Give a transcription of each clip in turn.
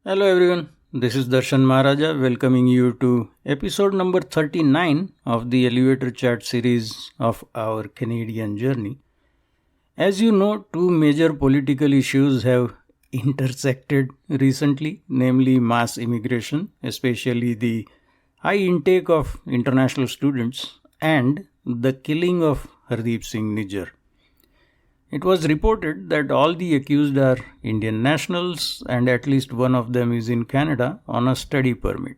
Hello everyone, this is Darshan Maharaja welcoming you to episode number 39 of the elevator chat series of our Canadian journey. As you know, two major political issues have intersected recently, namely mass immigration, especially the high intake of international students, and the killing of Hardeep Singh Nijjar. It was reported that all the accused are Indian nationals and at least one of them is in Canada on a study permit.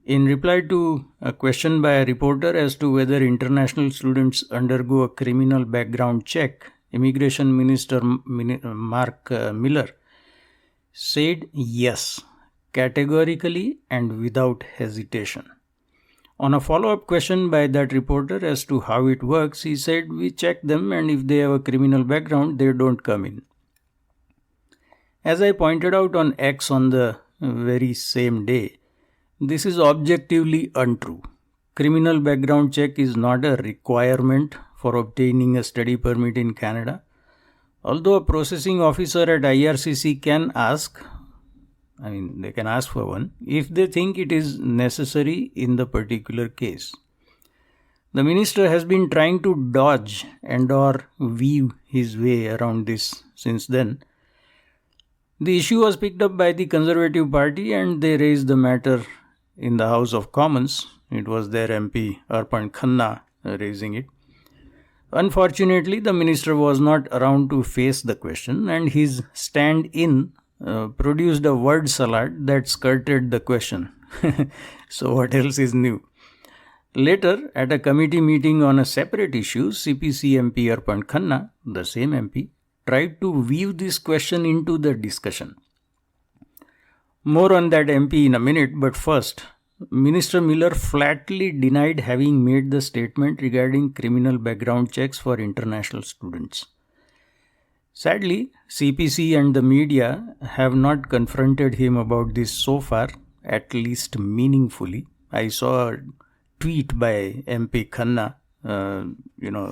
In reply to a question by a reporter as to whether international students undergo a criminal background check, Immigration Minister Mark Miller said yes, categorically and without hesitation. On a follow-up question by that reporter as to how it works, he said, "We check them and if they have a criminal background, they don't come in." As I pointed out on X on the very same day, this is objectively untrue. Criminal background check is not a requirement for obtaining a study permit in Canada. Although a processing officer at IRCC can ask, they can ask for one if they think it is necessary in the particular case. The minister has been trying to dodge and or weave his way around this since then. The issue was picked up by the Conservative Party and they raised the matter in the House of Commons. It was their MP Arpan Khanna raising it. Unfortunately, the minister was not around to face the question and his stand-in produced a word salad that skirted the question. So what else is new? Later, at a committee meeting on a separate issue, CPC MP Arpan Khanna, the same MP, tried to weave this question into the discussion. More on that MP in a minute, but first, Minister Miller flatly denied having made the statement regarding criminal background checks for international students. Sadly, CPC and the media have not confronted him about this so far, at least meaningfully. I saw a tweet by MP Khanna,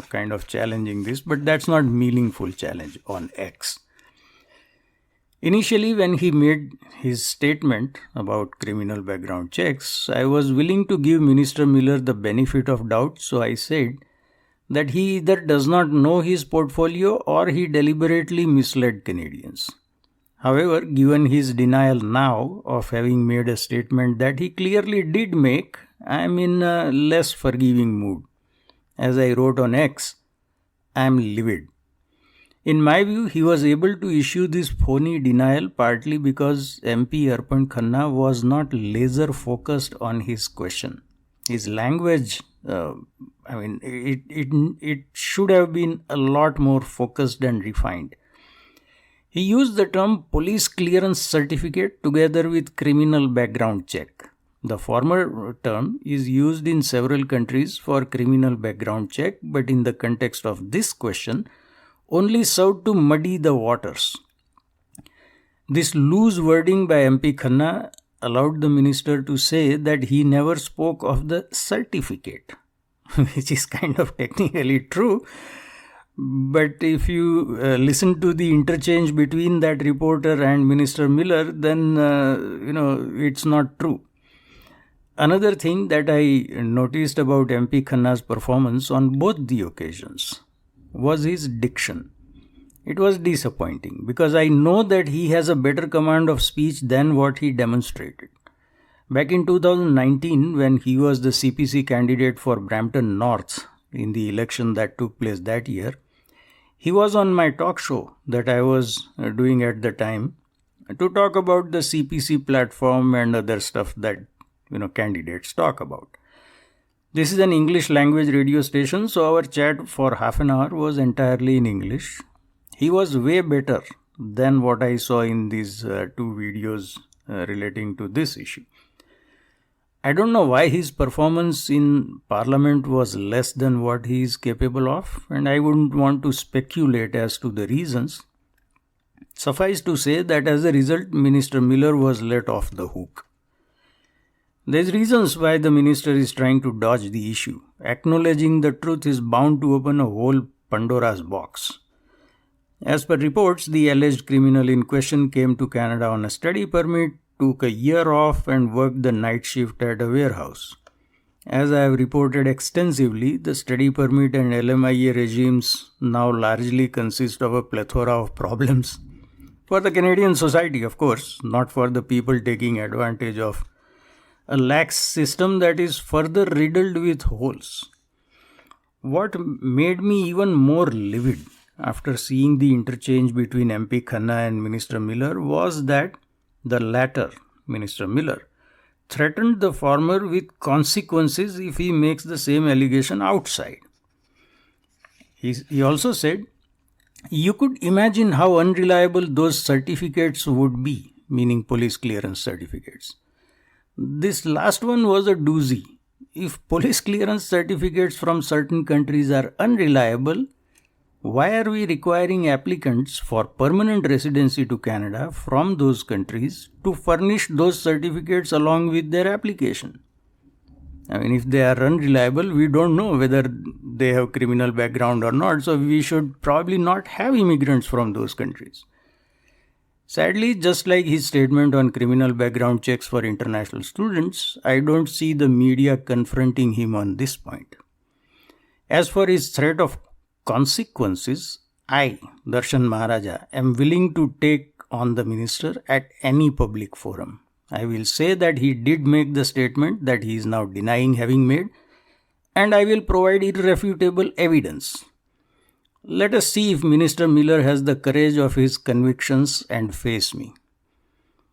kind of challenging this, but that's not meaningful challenge on X. Initially, when he made his statement about criminal background checks, I was willing to give Minister Miller the benefit of doubt, so I said that he either does not know his portfolio or he deliberately misled Canadians. However, given his denial now of having made a statement that he clearly did make, I am in a less forgiving mood. As I wrote on X, I am livid. In my view, he was able to issue this phony denial partly because MP Arpan Khanna was not laser focused on his question. His language, it should have been a lot more focused and refined. He used the term police clearance certificate together with criminal background check. The former term is used in several countries for criminal background check, but in the context of this question, only served to muddy the waters. This loose wording by MP Khanna allowed the minister to say that he never spoke of the certificate, which is kind of technically true. But if you listen to the interchange between that reporter and Minister Miller, then, it's not true. Another thing that I noticed about MP Khanna's performance on both the occasions was his diction. It was disappointing because I know that he has a better command of speech than what he demonstrated. Back in 2019, when he was the CPC candidate for Brampton North in the election that took place that year, he was on my talk show that I was doing at the time to talk about the CPC platform and other stuff that candidates talk about. This is an English language radio station, so our chat for half an hour was entirely in English. He was way better than what I saw in these two videos relating to this issue. I don't know why his performance in Parliament was less than what he is capable of, and I wouldn't want to speculate as to the reasons. Suffice to say that as a result, Minister Miller was let off the hook. There's reasons why the minister is trying to dodge the issue. Acknowledging the truth is bound to open a whole Pandora's box. As per reports, the alleged criminal in question came to Canada on a study permit, took a year off, and worked the night shift at a warehouse. As I have reported extensively, the study permit and LMIA regimes now largely consist of a plethora of problems. For the Canadian society, of course, not for the people taking advantage of a lax system that is further riddled with holes. What made me even more livid after seeing the interchange between MP Khanna and Minister Miller was that the latter, Minister Miller, threatened the former with consequences if he makes the same allegation outside. He also said, "You could imagine how unreliable those certificates would be," meaning police clearance certificates. This last one was a doozy. If police clearance certificates from certain countries are unreliable, why are we requiring applicants for permanent residency to Canada from those countries to furnish those certificates along with their application? I mean, if they are unreliable, we don't know whether they have criminal background or not, so we should probably not have immigrants from those countries. Sadly, just like his statement on criminal background checks for international students, I don't see the media confronting him on this point. As for his threat of consequences, I, Darshan Maharaja, am willing to take on the minister at any public forum. I will say that he did make the statement that he is now denying having made, and I will provide irrefutable evidence. Let us see if Minister Miller has the courage of his convictions and face me.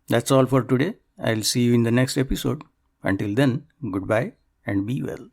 That's all for today. I'll see you in the next episode. Until then, goodbye and be well.